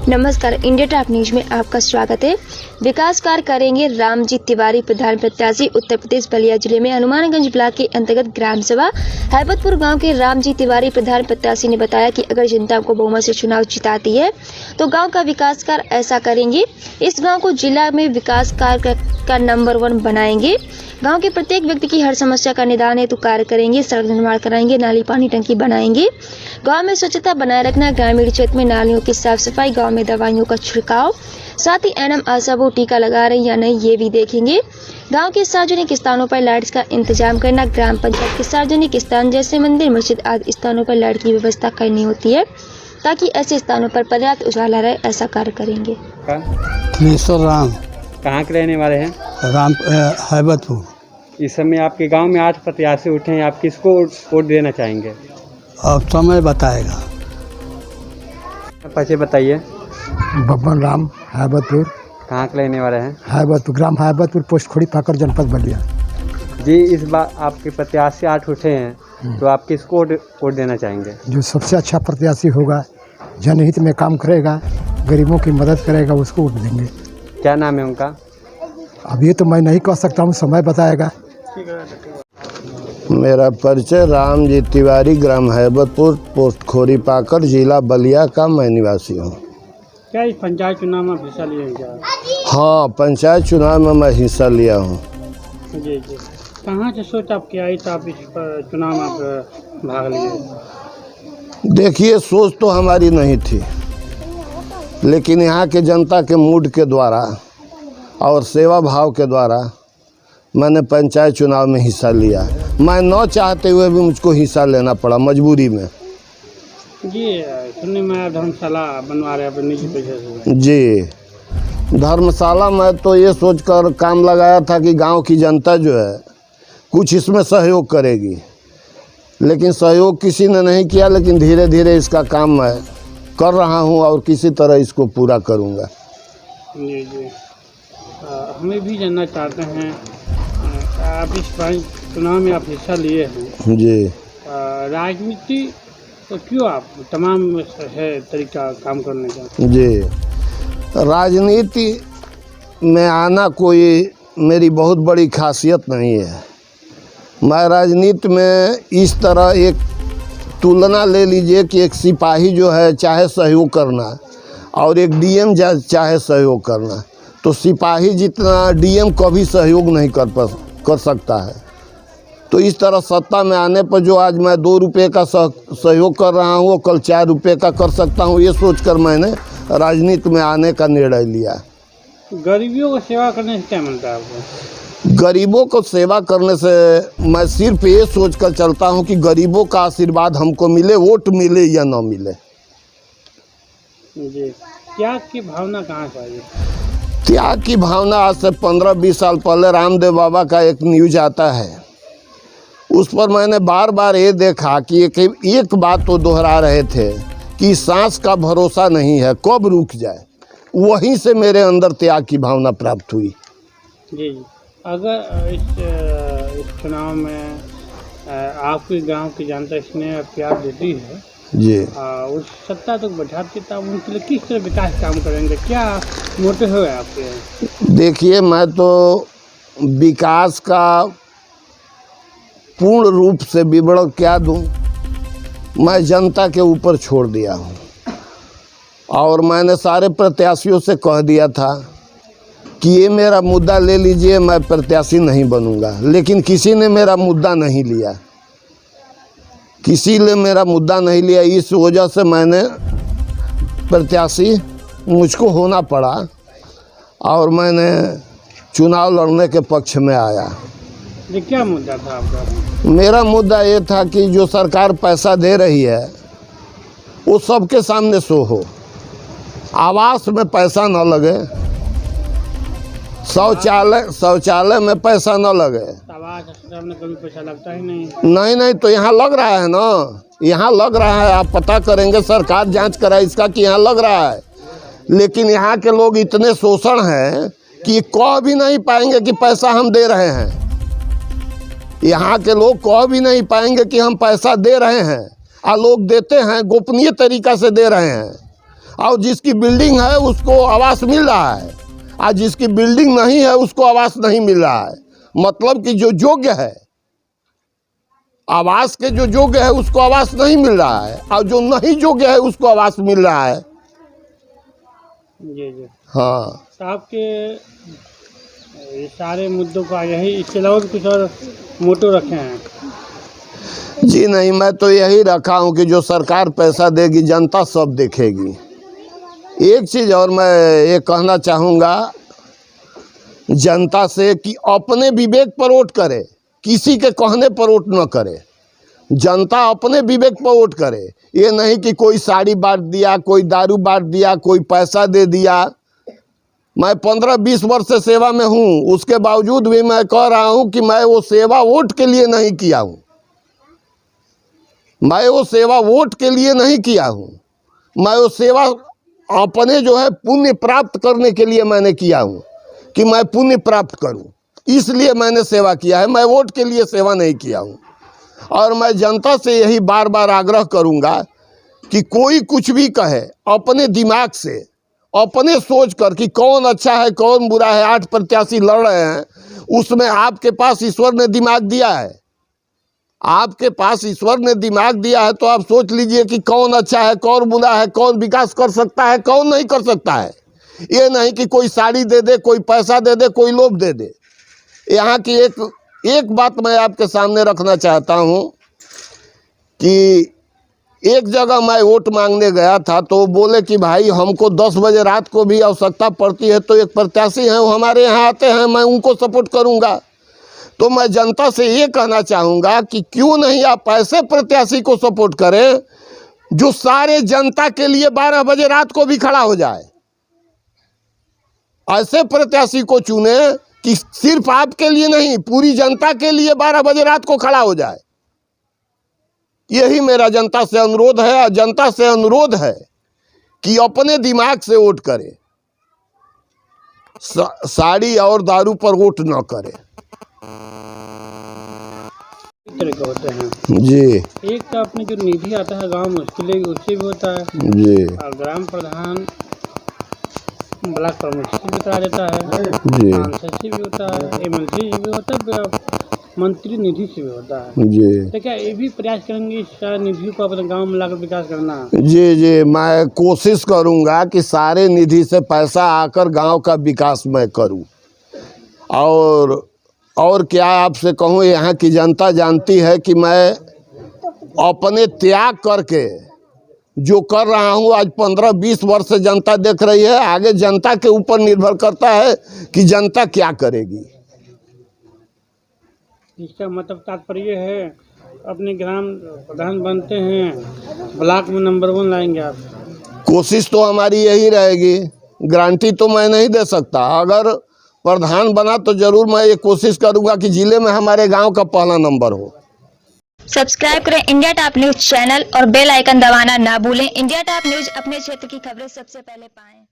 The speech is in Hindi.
नमस्कार, इंडिया टॉप न्यूज में आपका स्वागत है। विकास कार्य करेंगे रामजी तिवारी, प्रधान प्रत्याशी उत्तर प्रदेश बलिया जिले में हनुमानगंज ब्लॉक के अंतर्गत ग्राम सभा हैबतपुर गांव के रामजी तिवारी प्रधान प्रत्याशी ने बताया कि अगर जनता को बहुमत से चुनाव जिताती है तो गांव का विकास कार्य ऐसा करेंगे। इस गांव को जिला में विकास कार्य का नंबर 1 बनाएंगे। गांव के प्रत्येक व्यक्ति की हर समस्या का निदान हेतु कार्य करेंगे। सड़क निर्माण कराएंगे, नाली पानी टंकी बनाएंगे। गांव में स्वच्छता बनाए रखना, ग्रामीण क्षेत्र में नालियों की साफ सफाई, गांव में दवाइयों का छिड़काव, साथ ही एनएम आशा वो टीका लगा रहे या नहीं ये भी देखेंगे। गांव के सार्वजनिक स्थानों पर लाइट्स का इंतजाम करना, ग्राम पंचायत के सार्वजनिक स्थान जैसे मंदिर मस्जिद आदि स्थानों पर लाइट की व्यवस्था करनी होती है ताकि ऐसे स्थानों पर पर्याप्त उजाला रहे, ऐसा कार्य करेंगे। राम कहाँ के रहने वाले हैं? राम हैबतपुर। इस समय आपके गांव में 8 प्रत्याशी उठे हैं, आप किसको वोट देना चाहेंगे? अब समय बताएगा। पैसे बताइए। बब्बन राम हैबतपुर। कहाँ के रहने वाले हैं? हैबतपुर, ग्राम हैबतपुर, पोस्ट खोड़ी पाकर, जनपद बलिया। जी, इस बार आपके प्रत्याशी 8 उठे हैं तो आप किसको वोट देना चाहेंगे? जो सबसे अच्छा प्रत्याशी होगा, जनहित में काम करेगा, गरीबों की मदद करेगा, उसको वोट देंगे। क्या नाम है उनका? अब ये तो मैं नहीं कह सकता हूँ, समय बताएगा। मेरा परिचय रामजी तिवारी, ग्राम हैबतपुर, पोस्ट खोरी पाकर, जिला बलिया का मैं निवासी हूँ। क्या इस पंचायत चुनाव में हिस्सा लिए क्या? हाँ, पंचायत चुनाव में मैं हिस्सा लिया हूँ। जी जी। कहाँ से सोच आपकी आई तो आप इस चुनाव में आप भाग लिए? देखिए, सोच तो हमारी नहीं थी, लेकिन यहाँ के जनता के मूड के द्वारा और सेवा भाव के द्वारा मैंने पंचायत चुनाव में हिस्सा लिया। मैं न चाहते हुए भी मुझको हिस्सा लेना पड़ा, मजबूरी में। जी, सुनने में धर्मशाला बनवा रहे हैं निजी पैसे से। जी, धर्मशाला में तो ये सोचकर काम लगाया था कि गांव की जनता जो है कुछ इसमें सहयोग करेगी, लेकिन सहयोग किसी ने नहीं किया। लेकिन धीरे धीरे इसका काम मैं कर रहा हूं और किसी तरह इसको पूरा करूंगा। जी जी। हमें भी जानना चाहते हैं, आप इस बार चुनाव में आप हिस्सा लिए हैं जी, राजनीति तो क्यों आप तमाम है तरीका काम करने का? जी, राजनीति में आना कोई मेरी बहुत बड़ी खासियत नहीं है। मैं राजनीति में इस तरह एक तुलना ले लीजिए कि एक सिपाही जो है चाहे सहयोग करना और एक डीएम चाहे सहयोग करना, तो सिपाही जितना डीएम कभी सहयोग नहीं कर सकता है। तो इस तरह सत्ता में आने पर जो आज मैं 2 रुपये का सहयोग कर रहा हूँ, वो कल 4 रुपये का कर सकता हूँ, ये सोचकर मैंने राजनीति में आने का निर्णय लिया। गरीबियों को सेवा करने से क्या मिलता है आपको? गरीबों को सेवा करने से मैं सिर्फ ये सोचकर चलता हूँ कि गरीबों का आशीर्वाद हमको मिले, वोट मिले या न मिले। जी, त्याग की भावना कहाँ से आई? त्याग की भावना आज से 15-20 साल पहले रामदेव बाबा का एक न्यूज आता है, उस पर मैंने बार बार ये देखा कि एक बात तो दोहरा रहे थे कि सांस का भरोसा नहीं है, कब रुक जाए। वहीं से मेरे अंदर त्याग की भावना प्राप्त हुई। जी, अगर इस चुनाव में आपके गांव की जनता स्नेह प्यार देती है जी, उस सत्ता तक बैठाती तब उनके लिए किस तरह विकास काम करेंगे, क्या मोटिव है आपके? देखिए, मैं तो विकास का पूर्ण रूप से विवरण क्या दूं, मैं जनता के ऊपर छोड़ दिया हूं। और मैंने सारे प्रत्याशियों से कह दिया था कि ये मेरा मुद्दा ले लीजिए, मैं प्रत्याशी नहीं बनूंगा। लेकिन किसी ने मेरा मुद्दा नहीं लिया, किसी ने मेरा मुद्दा नहीं लिया। इस वजह से मैंने प्रत्याशी मुझको होना पड़ा और मैंने चुनाव लड़ने के पक्ष में आया। ये क्या मुद्दा था आपका? मेरा मुद्दा ये था कि जो सरकार पैसा दे रही है वो सबके सामने शो हो, आवास में पैसा न लगे, शौचालय में पैसा न लगे। आवास में कभी पैसा लगता ही नहीं। नहीं, तो यहाँ लग रहा है ना, यहाँ लग रहा है। आप पता करेंगे, सरकार जांच कराए इसका कि यहाँ लग रहा है। लेकिन यहाँ के लोग इतने शोषण हैं कि कह भी नहीं पाएंगे कि पैसा हम दे रहे हैं। यहाँ के लोग कह भी नहीं पाएंगे कि हम पैसा दे रहे हैं, और लोग देते हैं, गोपनीय तरीका से दे रहे हैं। और जिसकी बिल्डिंग है उसको आवास मिल रहा है, और जिसकी बिल्डिंग नहीं है उसको आवास नहीं मिल रहा है। मतलब कि जो योग्य है, आवास के जो योग्य है उसको आवास नहीं मिल रहा है, और जो नहीं योग्य है उसको आवास मिल रहा है। जी जी। हाँ, तो आपके ये सारे मुद्दों का यही, इसके अलावा भी कुछ और मोटो रखे हैं? जी नहीं, मैं तो यही रखा हूँ कि जो सरकार पैसा देगी जनता सब देखेगी। एक चीज़ और मैं ये कहना चाहूँगा जनता से कि अपने विवेक पर वोट करे, किसी के कहने पर वोट न करे। जनता अपने विवेक पर वोट करे, ये नहीं कि कोई साड़ी बांट दिया, कोई दारू बांट दिया, कोई पैसा दे दिया। मैं 15-20 वर्ष से सेवा में हूँ, उसके बावजूद भी मैं कह रहा हूँ कि मैं वो सेवा वोट के लिए नहीं किया हूँ। मैं वो सेवा वोट के लिए नहीं किया हूँ, मैं वो सेवा अपने जो है पुण्य प्राप्त करने के लिए मैंने किया हूँ, कि मैं पुण्य प्राप्त करूँ, इसलिए मैंने सेवा किया है। मैं वोट के लिए सेवा नहीं किया हूँ। और मैं जनता से यही बार बार आग्रह करूँगा कि कोई कुछ भी कहे, अपने दिमाग से, अपने सोच कर कि कौन अच्छा है कौन बुरा है। 8 प्रत्याशी लड़ रहे हैं, उसमें आपके पास ईश्वर ने दिमाग दिया है, आपके पास ईश्वर ने दिमाग दिया है, तो आप सोच लीजिए कि कौन अच्छा है कौन बुरा है, कौन विकास कर सकता है कौन नहीं कर सकता है। ये नहीं कि कोई साड़ी दे दे, कोई पैसा दे दे, कोई लोभ दे दे। यहाँ की एक बात मैं आपके सामने रखना चाहता हूँ कि एक जगह मैं वोट मांगने गया था, तो बोले कि भाई हमको 10 बजे रात को भी आवश्यकता पड़ती है, तो एक प्रत्याशी हैं वो हमारे यहाँ आते हैं, मैं उनको सपोर्ट करूँगा। तो मैं जनता से ये कहना चाहूँगा कि क्यों नहीं आप ऐसे प्रत्याशी को सपोर्ट करें जो सारे जनता के लिए 12 बजे रात को भी खड़ा हो जाए। ऐसे प्रत्याशी को चुने कि सिर्फ आपके लिए नहीं, पूरी जनता के लिए 12 बजे रात को खड़ा हो जाए। यही मेरा जनता से अनुरोध है, और जनता से अनुरोध है कि अपने दिमाग से वोट करे, साड़ी और दारू पर वोट न करे। इस तरह के होते हैं जी एक तो अपने जो निधि आता है गांव में उसके लिए, उससे भी होता है जी और ग्राम प्रधान ब्लॉक प्रमुख से भी करा देता है, जी सांसद से भी होता है, MLC से भी होता है, मंत्री निधि से भी होता है। जी तो क्या ये भी प्रयास करेंगे इस सारे निधि को अपने गांव में लाकर विकास करना? जी जी, मैं कोशिश करूंगा कि सारे निधि से पैसा आकर गांव का विकास मैं करूं। और क्या आपसे कहूं, यहाँ की जनता जानती है कि मैं अपने त्याग करके जो कर रहा हूं, आज 15-20 वर्ष से जनता देख रही है। आगे जनता के ऊपर निर्भर करता है कि जनता क्या करेगी। इसका मतलब तात्पर्य है अपने ग्राम प्रधान बनते हैं, ब्लॉक में नंबर 1 लाएंगे आप? कोशिश तो हमारी यही रहेगी, गारंटी तो मैं नहीं दे सकता। अगर प्रधान बना तो जरूर मैं ये कोशिश करूंगा कि जिले में हमारे गांव का पहला नंबर हो। सब्सक्राइब करें इंडिया टॉप न्यूज चैनल और बेल आइकन दबाना ना भूलें। इंडिया टॉप न्यूज अपने क्षेत्र की खबरें सबसे पहले पाएं।